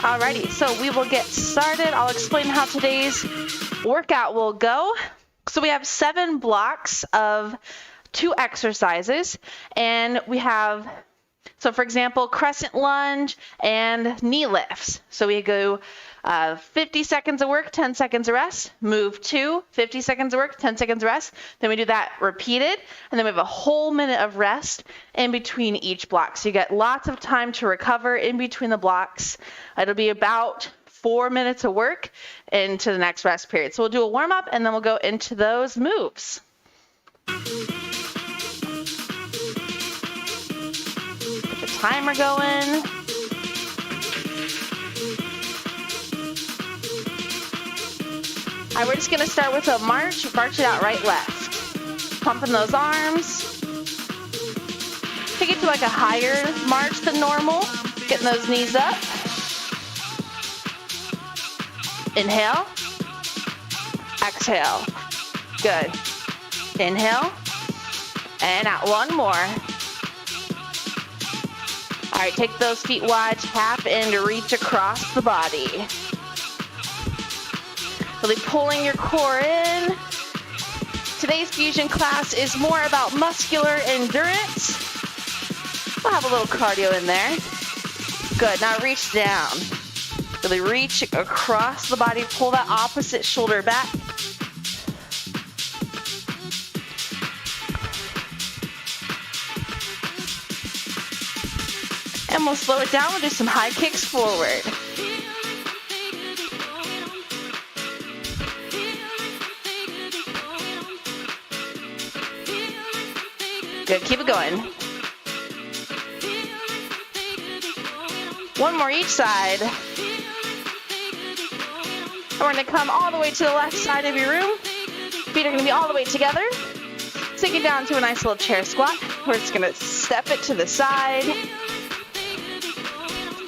Alrighty, so we will get started. I'll explain how today's workout will go. So we have 7 blocks of 2 exercises, and we have, so for example, crescent lunge and knee lifts. So we go 50 seconds of work, 10 seconds of rest, move 2, 50 seconds of work, 10 seconds of rest. Then we do that repeated, and then we have a whole minute of rest in between each block. So you get lots of time to recover in between the blocks. It'll be about 4 minutes of work into the next rest period. So we'll do a warm up and then we'll go into those moves. Get the timer going. All right, we're just gonna start with a march it out right, left. Pumping those arms. Take it to like a higher march than normal. Getting those knees up. Inhale. Exhale. Good. Inhale. And out. One more. All right, take those feet wide, tap in to reach across the body. Really pulling your core in. Today's fusion class is more about muscular endurance. We'll have a little cardio in there. Good, now reach down. Really reach across the body, pull that opposite shoulder back. And we'll slow it down, we'll do some high kicks forward. Good, keep it going. One more each side. And we're gonna come all the way to the left side of your room. Feet are gonna be all the way together. Take it down to a nice little chair squat. We're just gonna step it to the side.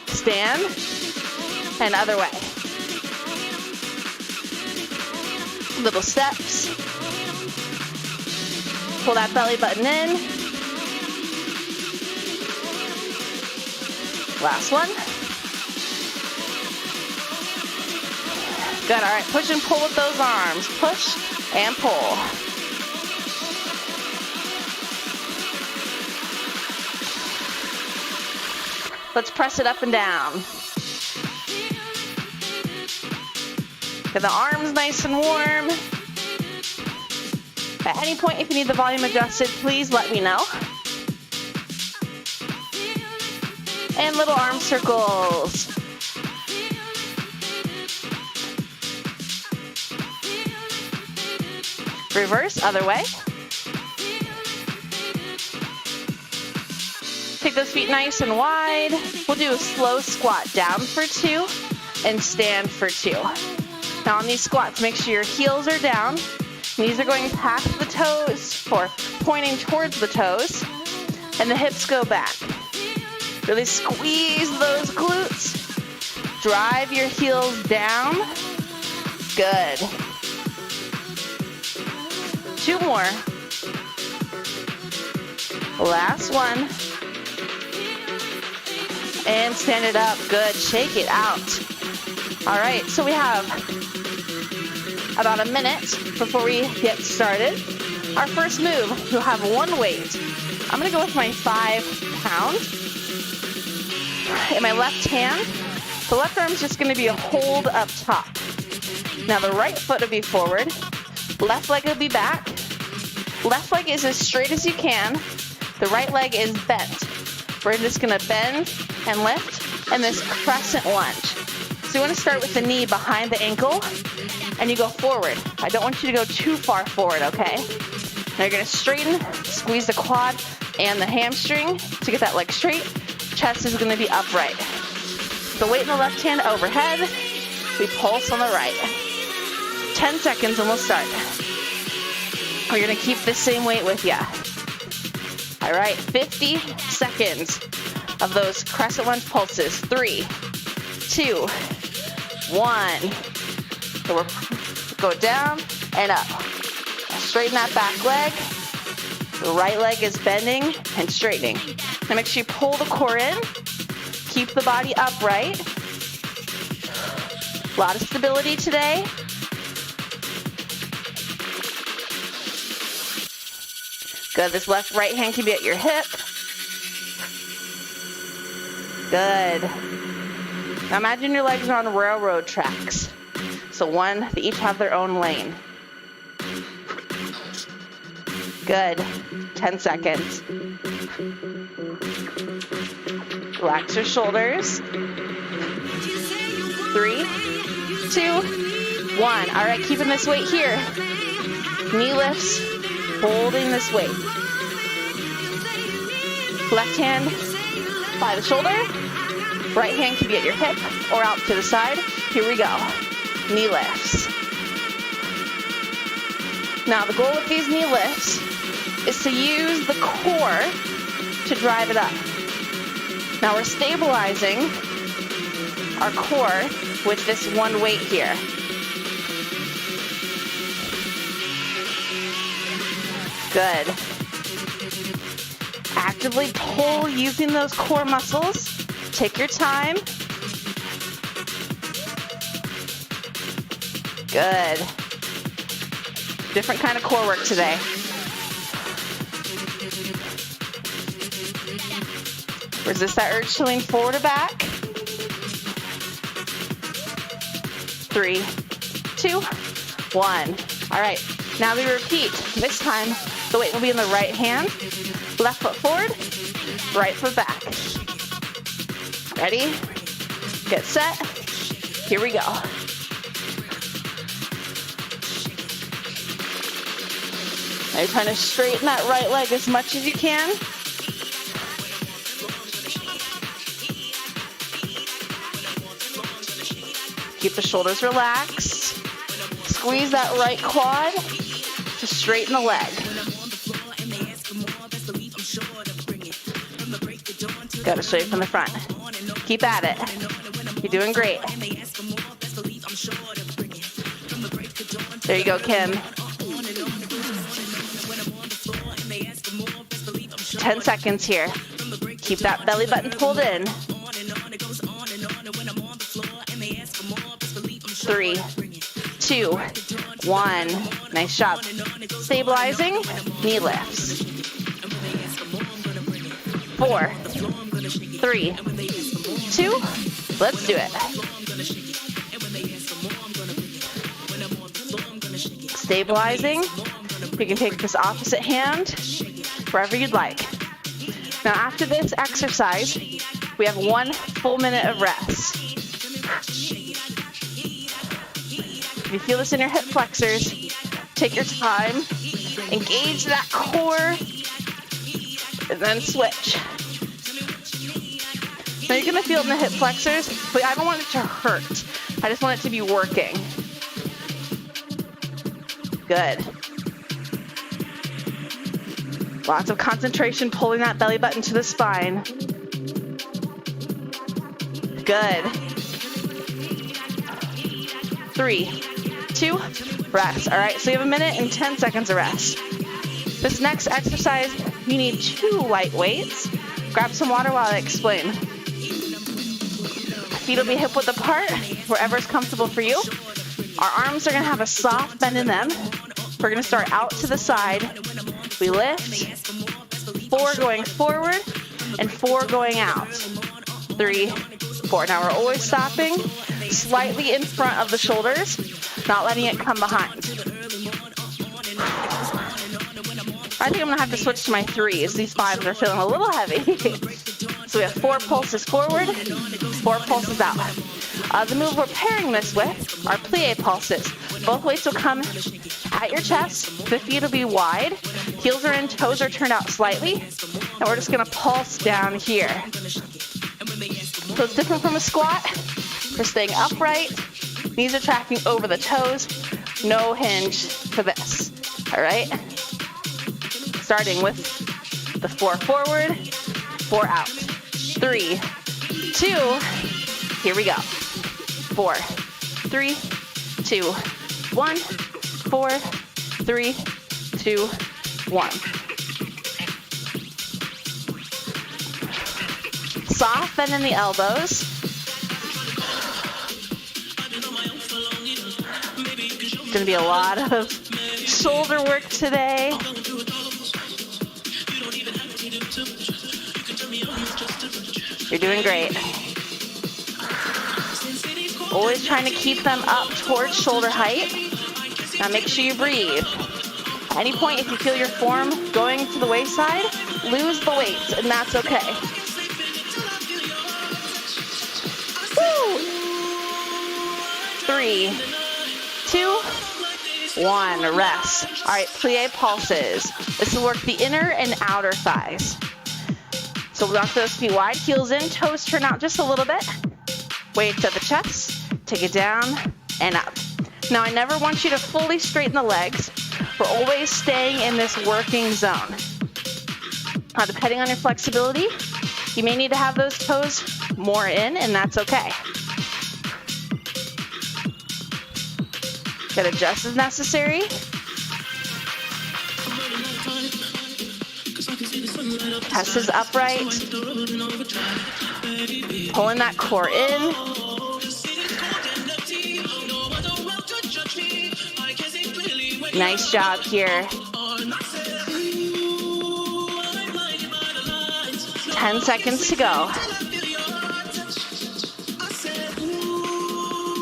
Stand, and other way. Little steps. Pull that belly button in. Last one. Good, all right, push and pull with those arms. Push and pull. Let's press it up and down. Get the arms nice and warm. At any point, if you need the volume adjusted, please let me know. And little arm circles. Reverse, other way. Take those feet nice and wide. We'll do a slow squat down for 2 and stand for 2. Now on these squats, make sure your heels are down. Knees are going past the toes or pointing towards the toes, and the hips go back. Really squeeze those glutes. Drive your heels down. Good. 2 more. Last one. And stand it up. Good. Shake it out. All right, so we have about a minute before we get started. Our first move, you'll have one weight. I'm gonna go with my 5 pound. In my left hand, the left arm is just gonna be a hold up top. Now the right foot will be forward, left leg will be back. Left leg is as straight as you can. The right leg is bent. We're just gonna bend and lift in this crescent lunge. So you wanna start with the knee behind the ankle and you go forward. I don't want you to go too far forward, okay? Now you're gonna straighten, squeeze the quad and the hamstring to get that leg straight. Chest is gonna be upright. The weight in the left hand overhead. We pulse on the right. 10 seconds and we'll start. We're gonna keep the same weight with you. All right, 50 seconds of those crescent lunge pulses. 3, 2, 1. So we'll go down and up. Now straighten that back leg. The right leg is bending and straightening. Now make sure you pull the core in. Keep the body upright. A lot of stability today. Good. This right hand can be at your hip. Good. Now imagine your legs are on railroad tracks. So they each have their own lane. Good. 10 seconds. Relax your shoulders. 3, 2, 1. All right, keeping this weight here. Knee lifts, holding this weight. Left hand by the shoulder. Right hand can be at your hip or out to the side. Here we go. Knee lifts. Now the goal with these knee lifts is to use the core to drive it up. Now we're stabilizing our core with this one weight here. Good. Actively pull using those core muscles. Take your time. Good. Different kind of core work today. Resist that urge to lean forward or back. 3, 2, 1. All right, now we repeat. This time, the weight will be in the right hand. Left foot forward, right foot back. Ready? Get set. Here we go. Now you're trying to straighten that right leg as much as you can. Keep the shoulders relaxed. Squeeze that right quad to straighten the leg. Got to straight from the front. Keep at it. You're doing great. There you go, Kim. 10 seconds here. Keep that belly button pulled in. 3, 2, 1. Nice job. Stabilizing. Knee lifts. 4, 3, 2. Let's do it. Stabilizing. You can take this opposite hand wherever you'd like. Now after this exercise, we have 1 full minute of rest. If you feel this in your hip flexors, take your time, engage that core, and then switch. Now you're gonna feel it in the hip flexors, but I don't want it to hurt. I just want it to be working. Good. Lots of concentration, pulling that belly button to the spine. Good. 3, 2, rest. All right, so you have 1 minute and 10 seconds of rest. This next exercise, you need 2 light weights. Grab some water while I explain. Feet will be hip width apart, wherever's comfortable for you. Our arms are gonna have a soft bend in them. We're gonna start out to the side. We lift, 4 going forward, and 4 going out. 3, 4. Now we're always stopping slightly in front of the shoulders, not letting it come behind. I think I'm gonna have to switch to my 3s. These 5s are feeling a little heavy. So we have 4 pulses forward, 4 pulses out. The move we're pairing this with are plie pulses. Both weights will come at your chest. The feet will be wide. Heels are in, toes are turned out slightly. And we're just gonna pulse down here. So it's different from a squat. We're staying upright. Knees are tracking over the toes. No hinge for this. All right? Starting with the 4 forward, 4 out. 3, 2, here we go. 4, 3, 2, 1, 4, 3, 2, 1. Soft bend in the elbows. going to be a lot of shoulder work today. You're doing great. Always trying to keep them up towards shoulder height. Now make sure you breathe. At any point, if you feel your form going to the wayside, lose the weights, and that's okay. Woo! 3, 2, 1, rest. All right, plie pulses. This will work the inner and outer thighs. So walk those feet wide, heels in, toes turn out just a little bit. Weights at the chest, take it down and up. Now I never want you to fully straighten the legs. We're always staying in this working zone. Now depending on your flexibility, you may need to have those toes more in, and that's okay. Gotta adjust as necessary. Chest is upright. Pulling that core in. Nice job here. 10 seconds to go.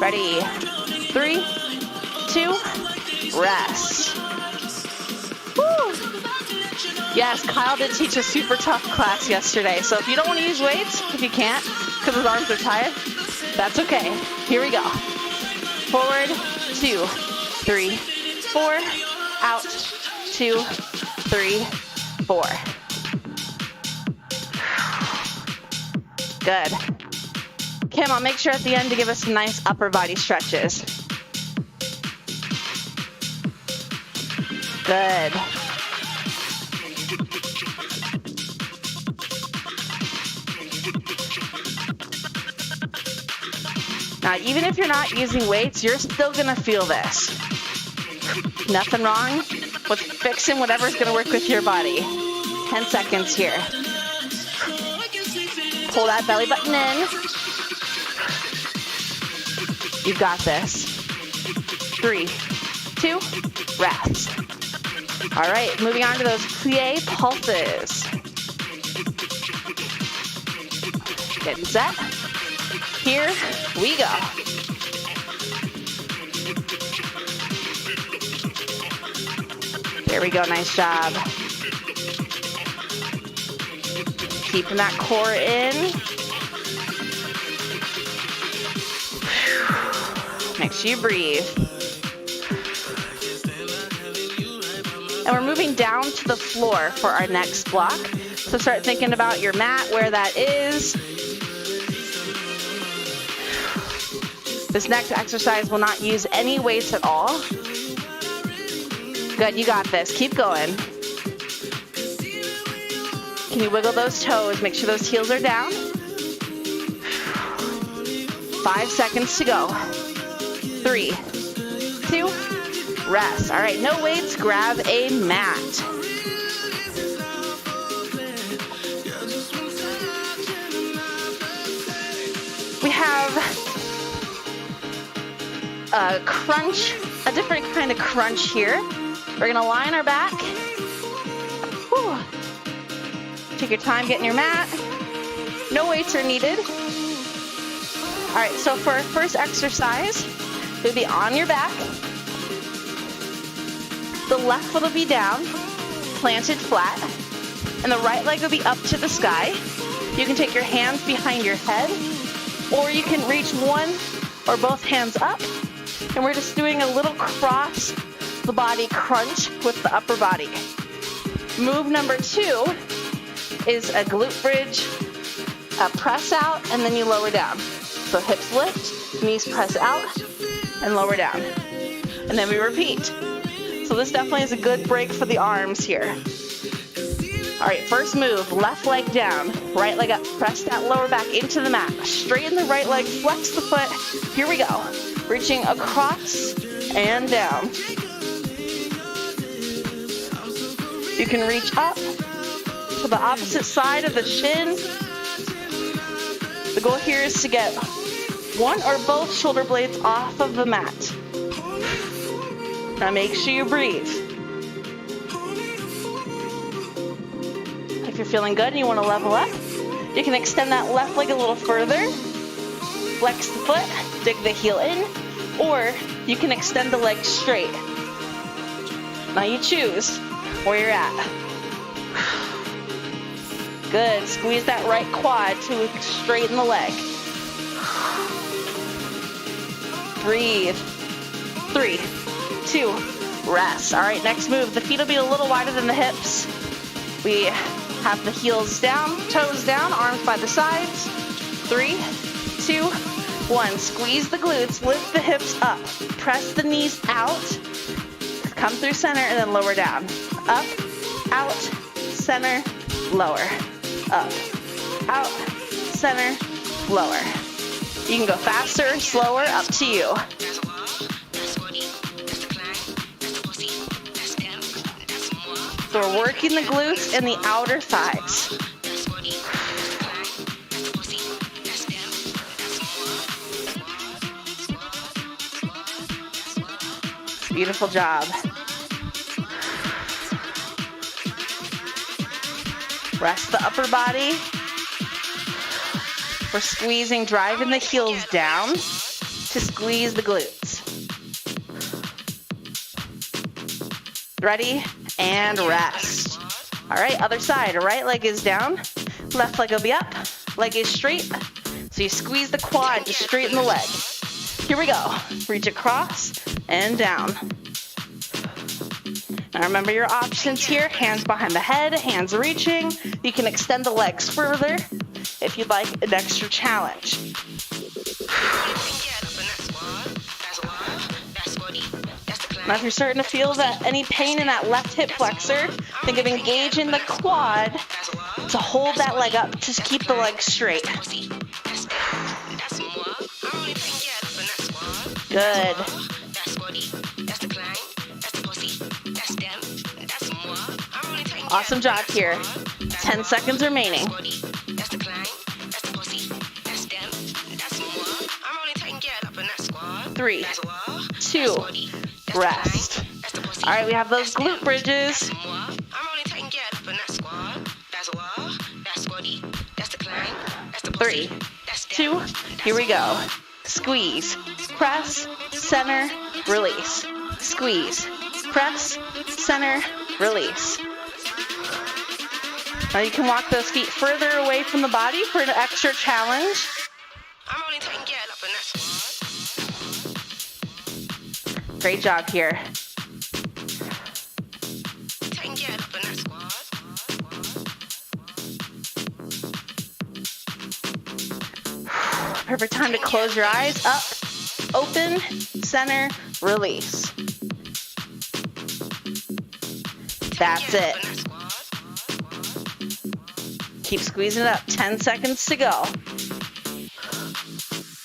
Ready? 3, 2, rest. Woo! Yes, Kyle did teach a super tough class yesterday. So if you don't want to use weights, if you can't, because his arms are tired, that's okay. Here we go. Forward, 2, 3, 4, out, 2, 3, 4. Good. Kim, I'll make sure at the end to give us some nice upper body stretches. Good. Now, even if you're not using weights, you're still gonna feel this. Nothing wrong with fixing whatever's gonna work with your body. 10 seconds here. Pull that belly button in. You've got this. 3, 2, rest. All right, moving on to those plie pulses. Getting set. Here we go. There we go, nice job. Keeping that core in. Make sure you breathe. And we're moving down to the floor for our next block. So start thinking about your mat, where that is. This next exercise will not use any weights at all. Good, you got this. Keep going. Can you wiggle those toes? Make sure those heels are down. 5 seconds to go. 3, 2, rest. All right, no weights, grab a mat. We have a crunch, a different kind of crunch here. We're gonna lie on our back. Whew. Take your time getting your mat. No weights are needed. All right, so for our first exercise, you'll be on your back. The left foot will be down, planted flat, and the right leg will be up to the sky. You can take your hands behind your head, or you can reach one or both hands up, and we're just doing a little cross the body crunch with the upper body. Move number 2 is a glute bridge, a press out, and then you lower down. So hips lift, knees press out, and lower down. And then we repeat. So this definitely is a good break for the arms here. All right, first move, left leg down, right leg up, press that lower back into the mat. Straighten the right leg, flex the foot. Here we go. Reaching across and down. You can reach up to the opposite side of the shin. The goal here is to get one or both shoulder blades off of the mat. Now make sure you breathe. If you're feeling good and you want to level up, you can extend that left leg a little further. Flex the foot, dig the heel in, or you can extend the leg straight. Now you choose where you're at. Good, squeeze that right quad to straighten the leg. Breathe. 3, 2, rest. All right, next move. The feet will be a little wider than the hips. We have the heels down, toes down, arms by the sides. 3, 2, 1. Squeeze the glutes, lift the hips up. Press the knees out. Come through center and then lower down. Up, out, center, lower. Up, out, center, lower. You can go faster, slower, up to you. So we're working the glutes and the outer thighs. Beautiful job. Rest the upper body. We're squeezing, driving the heels down to squeeze the glutes. Ready? And rest. All right, other side. Right leg is down. Left leg will be up. Leg is straight. So you squeeze the quad to straighten the leg. Here we go. Reach across and down. Now remember your options here. Hands behind the head, hands reaching. You can extend the legs further if you'd like an extra challenge. Now if you're starting to feel any pain in that left hip flexor, think of engaging the quad to hold that leg up. Just keep the leg straight. Good. Awesome job here. 10 seconds remaining. 3, 2, rest. All right, we have those glute bridges. 3, 2, here we go. Squeeze, press, center, release. Squeeze, press, center, release. Now you can walk those feet further away from the body for an extra challenge. Great job here. Perfect time to close your eyes. Up, open, center, release. That's it. Keep squeezing it up. 10 seconds to go.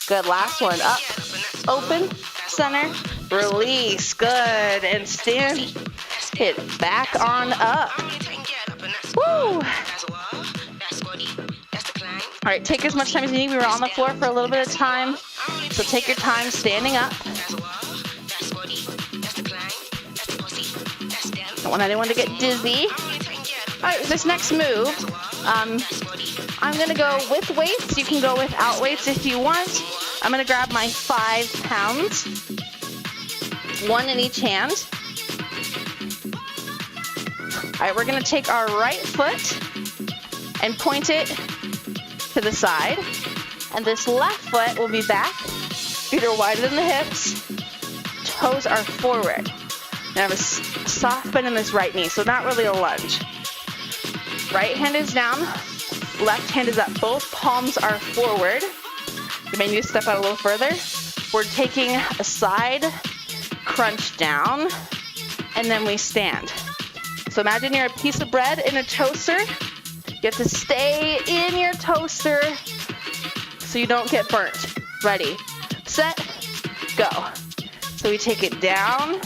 Good. Last one. Up, open, center, release. Good. And stand it back on up. Woo! All right, take as much time as you need. We were on the floor for a little bit of time, so take your time standing up. Don't want anyone to get dizzy. All right, this next move, I'm gonna go with weights. You can go without weights if you want. I'm gonna grab my 5 pounds, 1 in each hand. All right, we're gonna take our right foot and point it to the side, and this left foot will be back. Feet are wider than the hips. Toes are forward. And I have a soft bend in this right knee, so not really a lunge. Right hand is down, left hand is up. Both palms are forward. You may need to step out a little further. We're taking a side crunch down, and then we stand. So imagine you're a piece of bread in a toaster. You have to stay in your toaster so you don't get burnt. Ready, set, go. So we take it down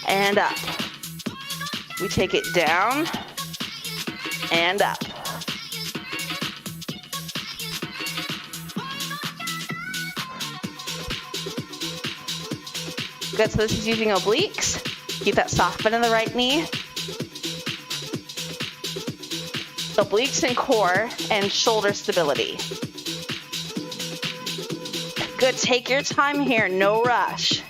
and up. We take it down and up. Good, so this is using obliques. Keep that soft bend in the right knee. Obliques and core and shoulder stability. Good, take your time here, no rush.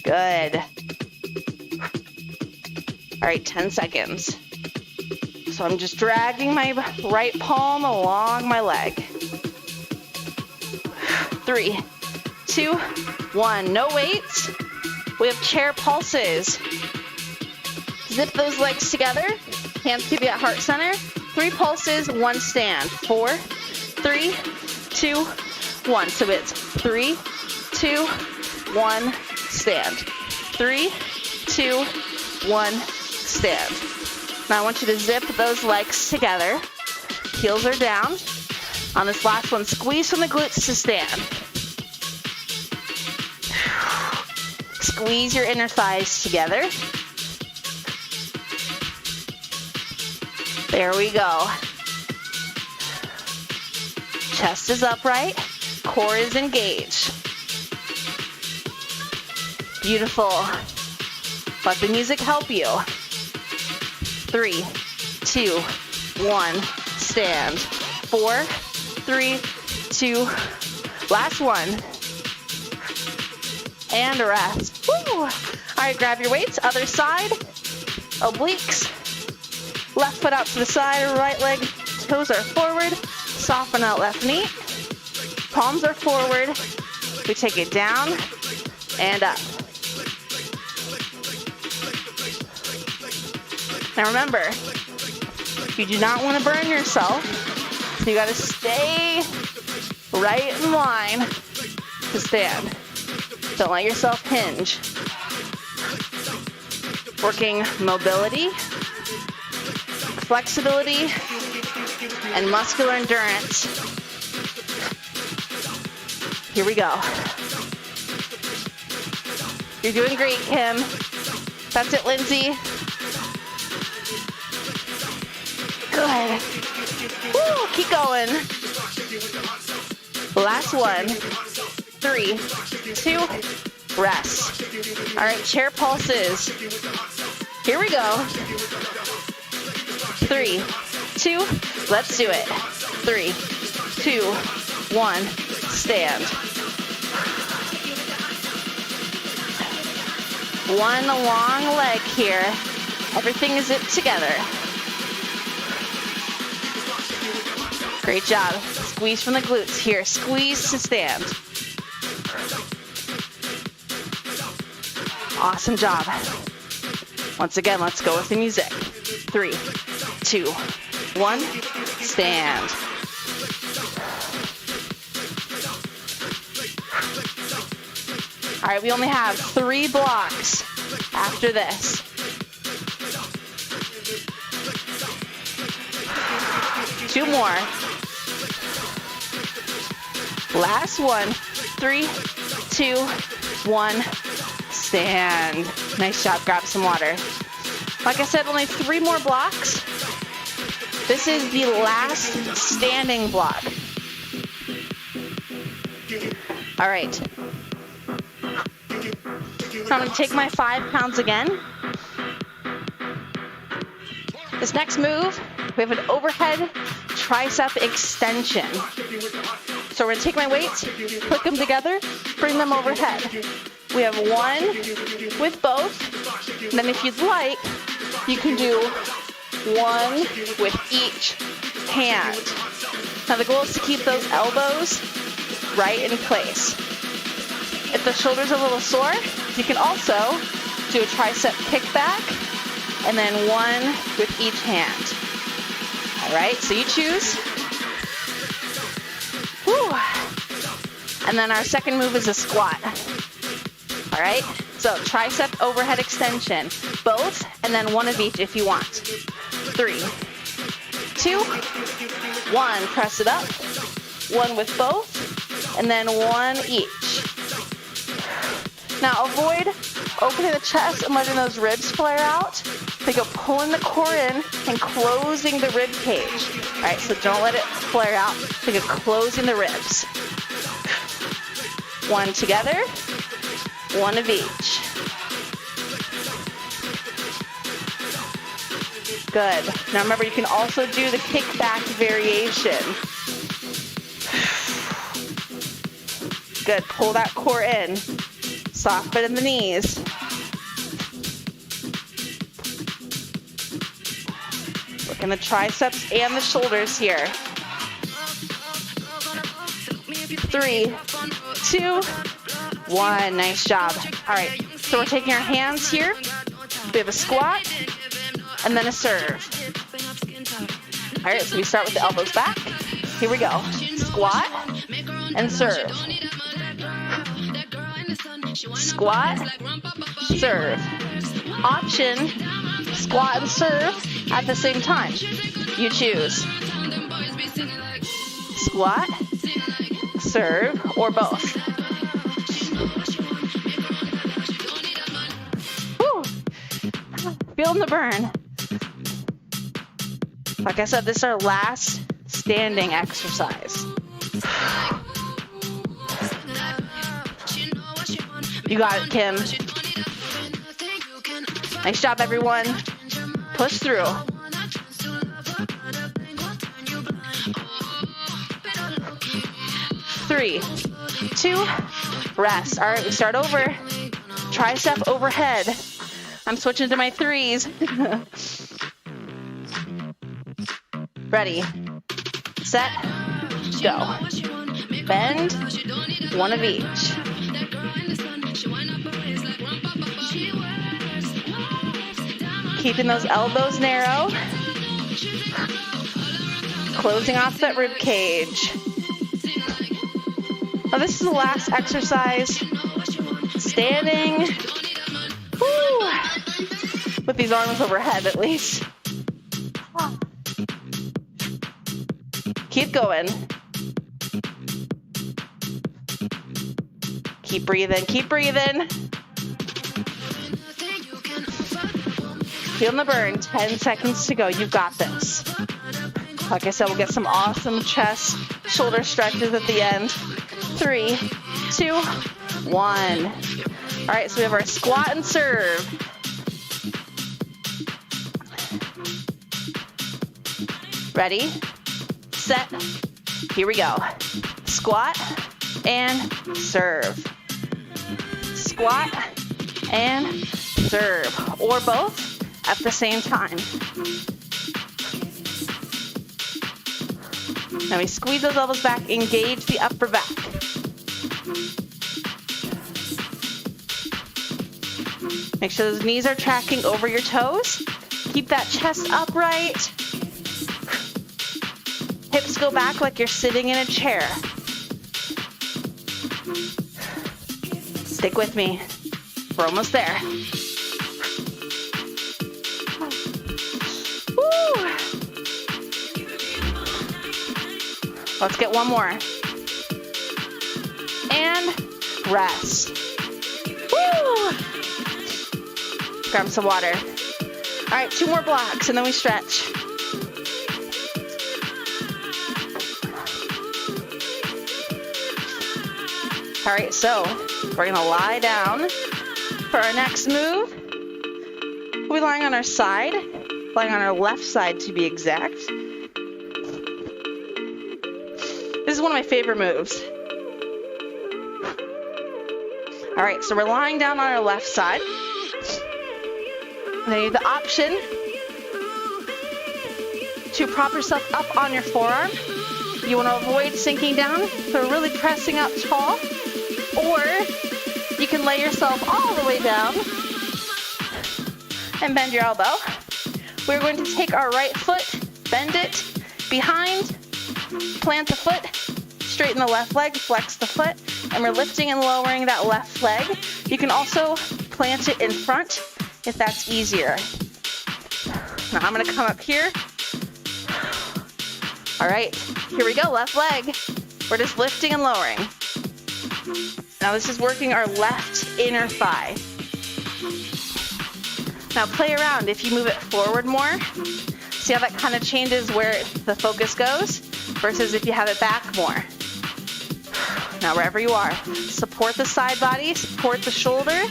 Good. All right, 10 seconds. So I'm just dragging my right palm along my leg. 3, 2, 1, no weights. We have chair pulses. Zip those legs together. Hands can be at heart center. 3 pulses, 1 stand. 4, 3, 2, 1. So it's 3, 2, 1, stand. 3, 2, 1, stand. Now I want you to zip those legs together. Heels are down. On this last one, squeeze from the glutes to stand. Squeeze your inner thighs together. There we go. Chest is upright. Core is engaged. Beautiful. Let the music help you. 3, 2, 1, stand. 4, 3, 2, last one. And rest. Woo! All right, grab your weights. Other side. Obliques. Left foot out to the side, right leg, toes are forward. Soften out left knee. Palms are forward. We take it down and up. Now remember, you do not want to burn yourself, so you got to stay right in line to stand. Don't let yourself hinge. Working mobility, flexibility, and muscular endurance. Here we go. You're doing great, Kim. That's it, Lindsay. Good. Woo, keep going. Last one. 3, 2, rest. All right, chair pulses. Here we go. 3, 2, let's do it. 3, 2, 1, stand. One long leg here. Everything is zipped together. Great job. Squeeze from the glutes here. Squeeze to stand. Awesome job. Once again, let's go with the music. 3, 2, 1, stand. All right, we only have 3 blocks after this. Two more. Last one. 3, 2, 1, stand. Nice job. Grab some water. Like I said, only 3 more blocks. This is the last standing block. All right. So I'm going to take my 5 pounds again. This next move, we have an overhead tricep extension. So we're going to take my weights, click them together, bring them overhead. We have 1 with both. And then if you'd like, you can do 1 with each hand. Now the goal is to keep those elbows right in place. If the shoulder's a little sore, you can also do a tricep kickback and then 1 with each hand. All right, so you choose. Whew. And then our second move is a squat. All right, so tricep overhead extension, both, and then 1 of each if you want. 3, 2, 1, press it up. 1 with both, and then 1 each. Now avoid opening the chest and letting those ribs flare out. Think of pulling the core in and closing the rib cage. All right, so don't let it flare out. Think of closing the ribs. One together, one of each. Good. Now remember, you can also do the kickback variation. Good. Pull that core in. Soft bend in the knees. Working the triceps and the shoulders here. 3, 2, 1. Nice job. All right. So we're taking our hands here. We have a squat and then a serve. All right. So we start with the elbows back. Here we go. Squat and serve. Squat, serve. Option, squat and serve at the same time. You choose. Squat, serve, or both. Woo. Feeling the burn. Like I said, this is our last standing exercise. You got it, Kim. Nice job, everyone. Push through. Three, 2, rest. All right, we start over. Tricep overhead. I'm switching to my 3s. Ready, set, go. Bend, one of each. Keeping those elbows narrow. Closing off that rib cage. Now this is the last exercise. Standing. Woo. With these arms overhead at least. Keep going. Keep breathing, keep breathing. Feeling the burn, 10 seconds to go. You've got this. Like I said, we'll get some awesome chest, shoulder stretches at the end. 3, 2, 1. All right, so we have our squat and serve. Ready, set, here we go. Squat and serve. Squat and serve, or both at the same time. Now we squeeze those elbows back, engage the upper back. Make sure those knees are tracking over your toes. Keep that chest upright. Hips go back like you're sitting in a chair. Stick with me. We're almost there. Woo. Let's get one more. And rest. Woo. Grab some water. All right, 2 more blocks and then we stretch. All right, so we're gonna lie down for our next move. We'll be lying on our side, lying on our left side to be exact. This is one of my favorite moves. All right, so we're lying down on our left side. Then you have the option to prop yourself up on your forearm. You want to avoid sinking down, so really pressing up tall. Or you can lay yourself all the way down and bend your elbow. We're going to take our right foot, bend it behind, plant the foot, straighten the left leg, flex the foot, and we're lifting and lowering that left leg. You can also plant it in front if that's easier. Now I'm gonna come up here. All right, here we go, left leg. We're just lifting and lowering. Now this is working our left inner thigh. Now play around. If you move it forward more, see how that kind of changes where the focus goes versus if you have it back more. Now wherever you are, support the side body, support the shoulder.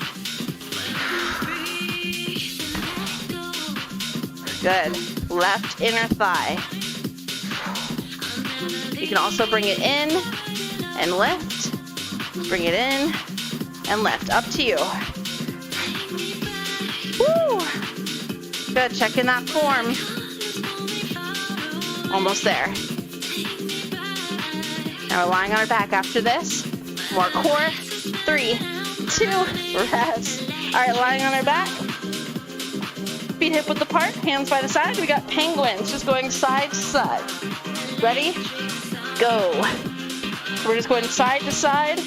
Good. Left inner thigh. You can also bring it in and lift. Bring it in and lift. Up to you. Woo! Good. Checking that form. Almost there. Now we're lying on our back after this. More core. 3, 2, rest. All right, lying on our back. Feet hip width apart, hands by the side. We got penguins, just going side to side. Ready? Go. We're just going side to side,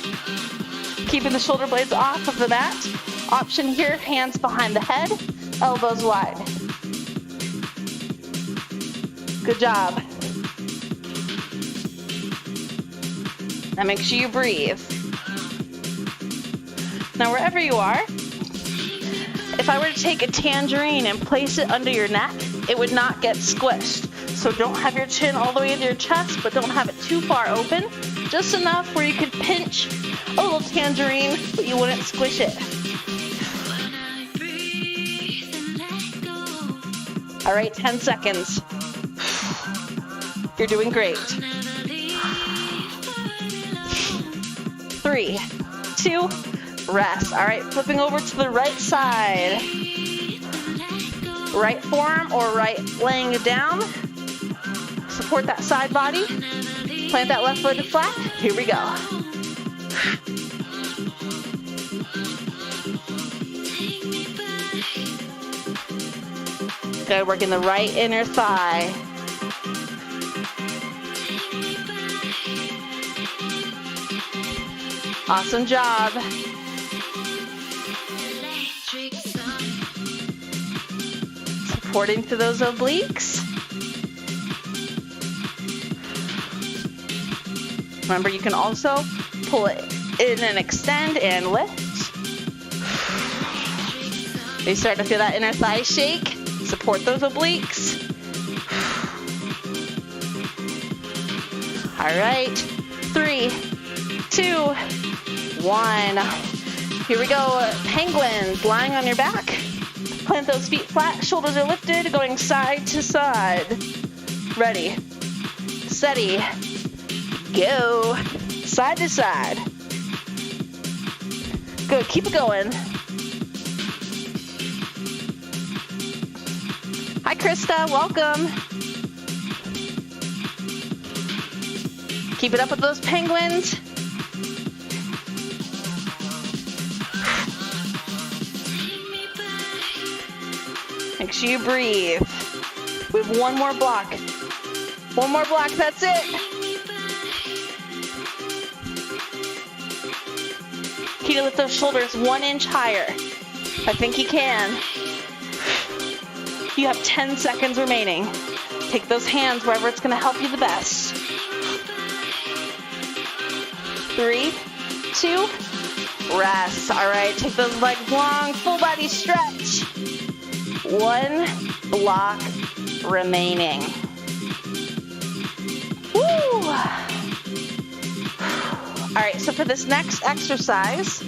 keeping the shoulder blades off of the mat. Option here, hands behind the head, elbows wide. Good job. Now make sure you breathe. Now wherever you are, if I were to take a tangerine and place it under your neck, it would not get squished. So don't have your chin all the way into your chest, but don't have it too far open. Just enough where you could pinch a little tangerine, but you wouldn't squish it. All right, 10 seconds. You're doing great. 3, 2, rest. All right, flipping over to the right side. Right forearm or right laying it down. Support that side body. Plant that left foot flat. Here we go. Good, working the right inner thigh. Awesome job. Supporting to those obliques. Remember, you can also pull it in and extend and lift. You start to feel that inner thigh shake. Support those obliques. All right, 3, 2, 1. Here we go, penguins, lying on your back. Plant those feet flat, shoulders are lifted, going side to side. Ready, steady, go. Side to side. Good, keep it going. Hi, Krista, welcome. Keep it up with those penguins. Make sure you breathe. We have one more block. One more block, that's it. Can you lift those shoulders 1 inch higher? I think you can. You have 10 seconds remaining. Take those hands wherever it's gonna help you the best. 3, 2, rest. All right, take those legs long, full body stretch. 1 block remaining. Woo! All right, so for this next exercise,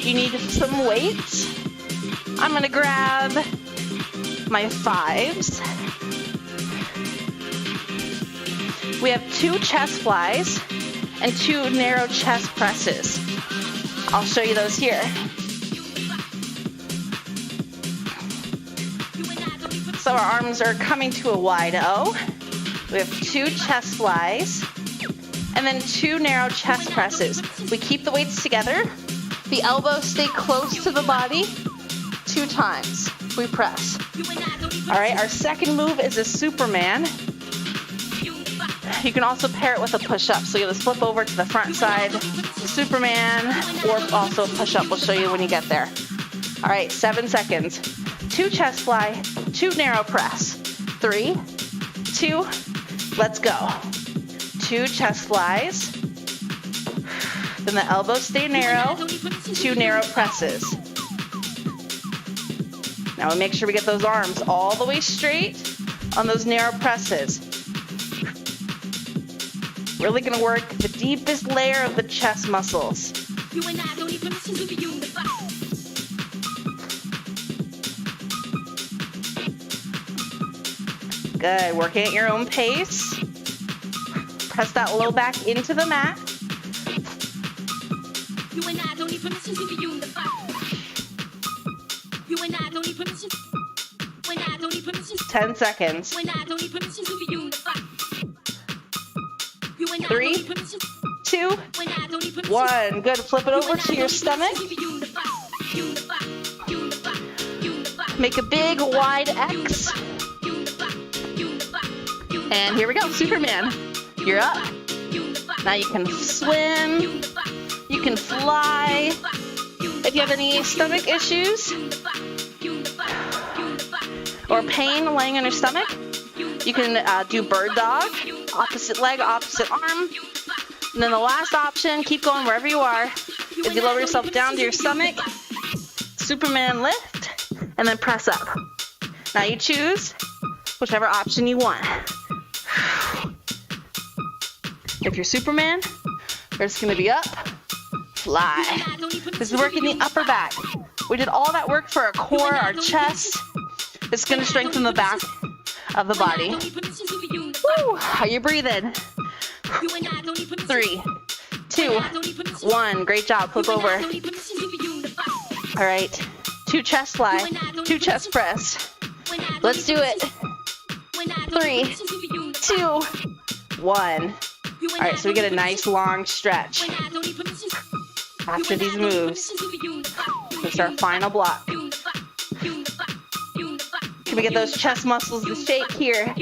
you need some weights. I'm gonna grab my 5s. We have 2 chest flies and 2 narrow chest presses. I'll show you those here. So our arms are coming to a wide O. We have 2 chest flies and then 2 narrow chest presses. We keep the weights together. The elbows stay close to the body. 2 times. We press. All right, our second move is a Superman. You can also pair it with a push-up. So you just flip over to the front side, Superman, or also push-up. We'll show you when you get there. All right, 7 seconds. 2 chest fly, 2 narrow press. 3, 2, let's go. 2 chest flies. Then the elbows stay narrow, 2 narrow presses. Now we make sure we get those arms all the way straight on those narrow presses. Really gonna work the deepest layer of the chest muscles. You and I don't need permission to be unified. Good, working at your own pace. Press that low back into the mat. You and I don't need permission to be unified. You and I don't need permission. When I don't need permission. 10 seconds. When I don't need permission to be unified. You and I 3, don't need permission. 2, When I don't need permission. 1. Good, flip it over to your stomach. Make a big wide X. And here we go, Superman. You're up. Now you can swim. You can fly. If you have any stomach issues or pain laying on your stomach, you can do bird dog, opposite leg, opposite arm. And then the last option, keep going wherever you are, is you lower yourself down to your stomach, Superman lift, and then press up. Now you choose whichever option you want. If you're Superman, we're just gonna be up, fly. This is working the upper back. We did all that work for our core, our chest. It's gonna strengthen the back of the body. Woo! Are you breathing? 3, 2, 1. Great job. Flip over. All right. 2 chest fly, 2 chest press. Let's do it. 3, 2, 1. All right, so we get a nice long stretch after these moves. This is our final block. Can we get those chest muscles to shake here?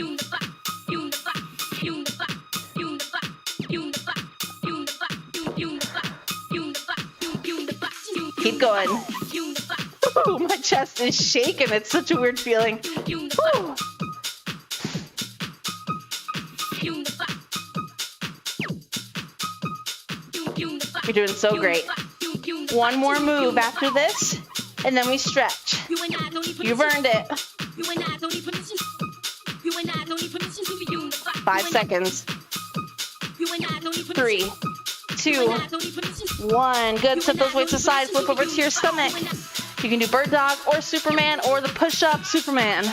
Keep going. Ooh, my chest is shaking. It's such a weird feeling. Woo. You're doing so great. One more move after this, and then we stretch. You've earned it. 5 seconds. 3, 2, 1. Good. Set those weights aside. Flip over to your stomach. You can do bird dog or Superman or the push-up Superman.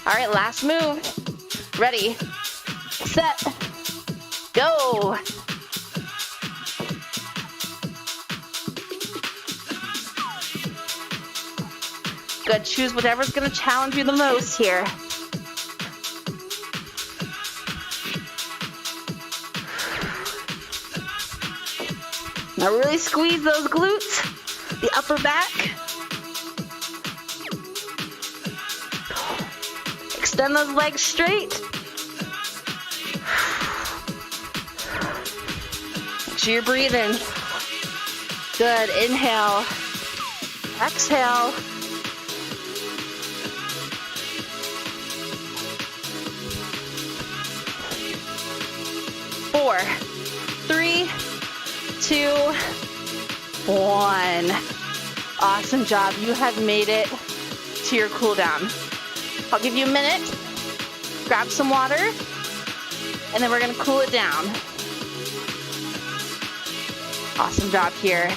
All right, last move. Ready, set, go. Good. Choose whatever's going to challenge you the most here. Now really squeeze those glutes, the upper back. Extend those legs straight. Make sure you're breathing. Good. Inhale. Exhale. Four, 3, 2, 1. Awesome job. You have made it to your cool down. I'll give you a minute. Grab some water, and then we're going to cool it down. Awesome job here.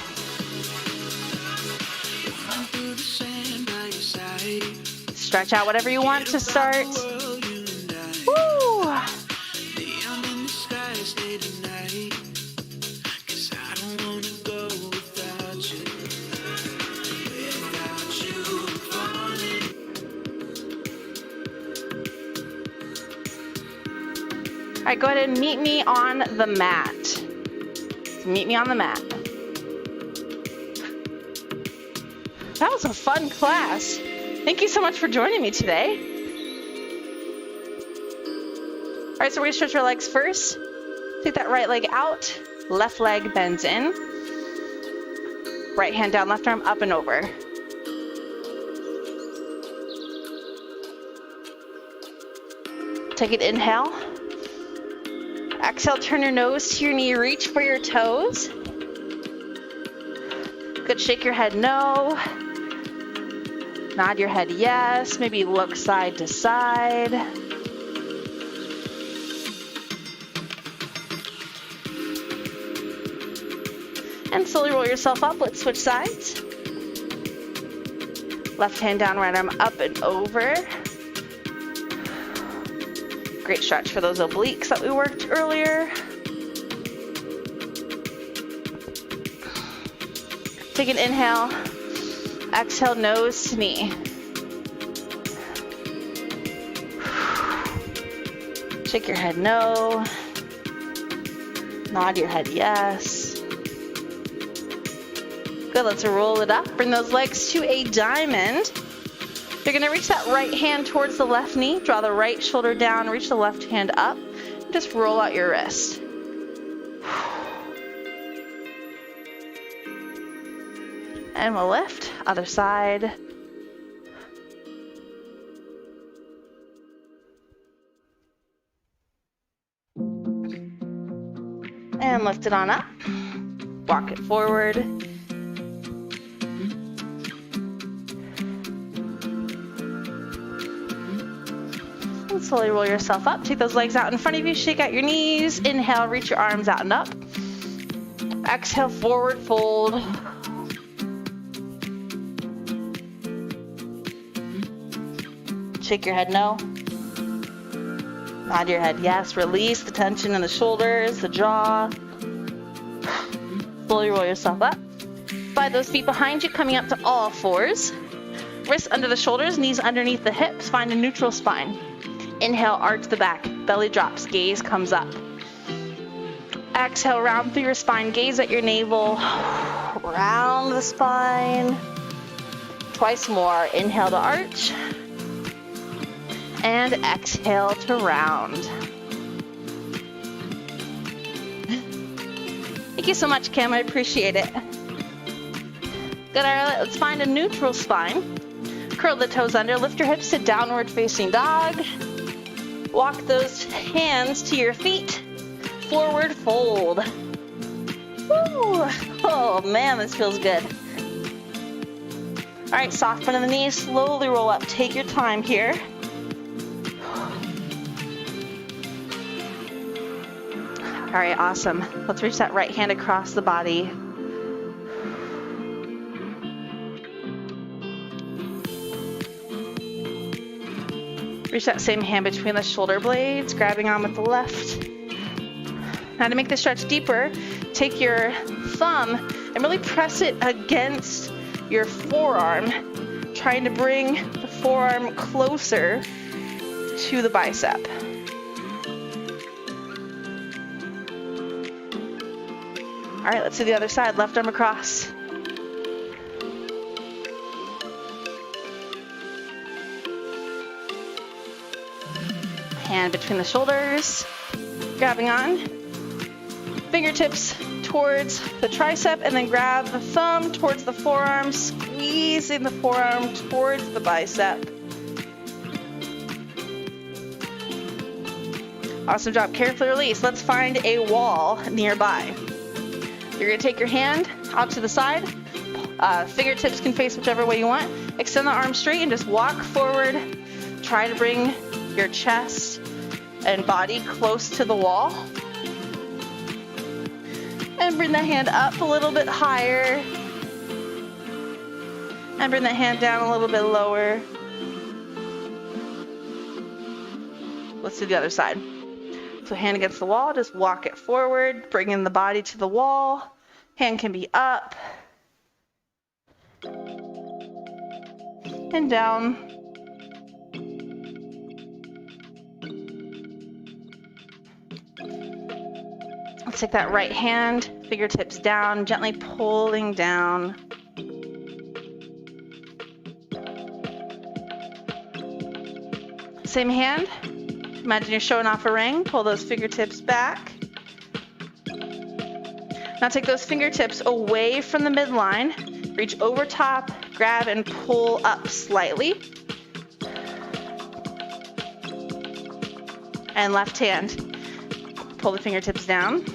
Stretch out whatever you want to start. Woo! All right, go ahead and meet me on the mat. Meet me on the mat. That was a fun class. Thank you so much for joining me today. All right, so we're gonna stretch our legs first. Take that right leg out, left leg bends in. Right hand down, left arm up and over. Take an inhale. Exhale, turn your nose to your knee, reach for your toes. Good, shake your head no. Nod your head yes, maybe look side to side. And slowly roll yourself up. Let's switch sides. Left hand down, right arm up and over. Great stretch for those obliques that we worked earlier. Take an inhale. Exhale, nose to knee. Shake your head no. Nod your head yes. Good, let's roll it up. Bring those legs to a diamond. You're gonna reach that right hand towards the left knee. Draw the right shoulder down, reach the left hand up. And just roll out your wrist. And we'll lift, other side. And lift it on up. Walk it forward. And slowly roll yourself up. Take those legs out in front of you. Shake out your knees. Inhale, reach your arms out and up. Exhale, forward fold. Shake your head no. Nod your head yes. Release the tension in the shoulders, the jaw. Slowly roll yourself up. Slide those feet behind you, coming up to all fours. Wrists under the shoulders, knees underneath the hips. Find a neutral spine. Inhale, arch the back. Belly drops, gaze comes up. Exhale, round through your spine. Gaze at your navel. Round the spine. Twice more. Inhale to arch. And exhale to round. Thank you so much, Kim. I appreciate it. Good. All right, let's find a neutral spine. Curl the toes under. Lift your hips to downward facing dog. Walk those hands to your feet. Forward fold. Woo! Oh man, this feels good. All right, soft bend in the knees. Slowly roll up. Take your time here. All right, awesome. Let's reach that right hand across the body. Reach that same hand between the shoulder blades, grabbing on with the left. Now to make the stretch deeper, take your thumb and really press it against your forearm, trying to bring the forearm closer to the bicep. All right, let's do the other side. Left arm across. Hand between the shoulders, grabbing on. Fingertips towards the tricep, and then grab the thumb towards the forearm, squeezing the forearm towards the bicep. Awesome job. Carefully release. Let's find a wall nearby. You're going to take your hand out to the side. Fingertips can face whichever way you want. Extend the arm straight and just walk forward. Try to bring your chest and body close to the wall. And bring the hand up a little bit higher. And bring the hand down a little bit lower. Let's do the other side. So hand against the wall, just walk it forward, bringing the body to the wall. Hand can be up and down. Let's take that right hand, fingertips down, gently pulling down. Same hand. Imagine you're showing off a ring. Pull those fingertips back. Now take those fingertips away from the midline. Reach over top, grab and pull up slightly. And left hand. Pull the fingertips down.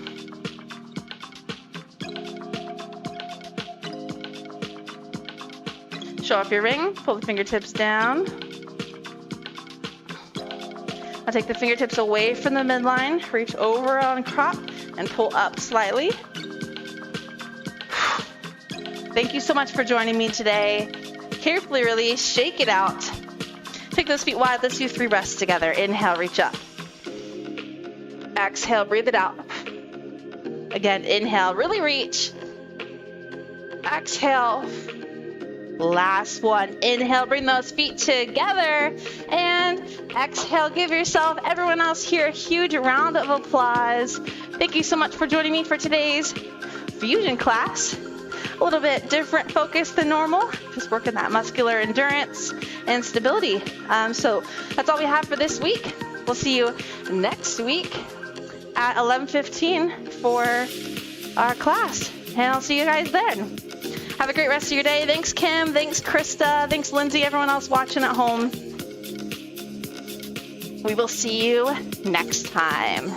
Show off your ring. Pull the fingertips down. Now take the fingertips away from the midline, reach over on crop, and pull up slightly. Thank you so much for joining me today. Carefully release, shake it out. Take those feet wide. Let's do 3 breaths together. Inhale, reach up. Exhale, breathe it out. Again, inhale, really reach. Exhale. Last one. Inhale, bring those feet together. And exhale, give yourself, everyone else here, a huge round of applause. Thank you so much for joining me for today's fusion class. A little bit different focus than normal, just working that muscular endurance and stability. So that's all we have for this week. We'll see you next week at 11:15 for our class. And I'll see you guys then. Have a great rest of your day. Thanks, Kim. Thanks, Krista. Thanks, Lindsay. Everyone else watching at home. We will see you next time.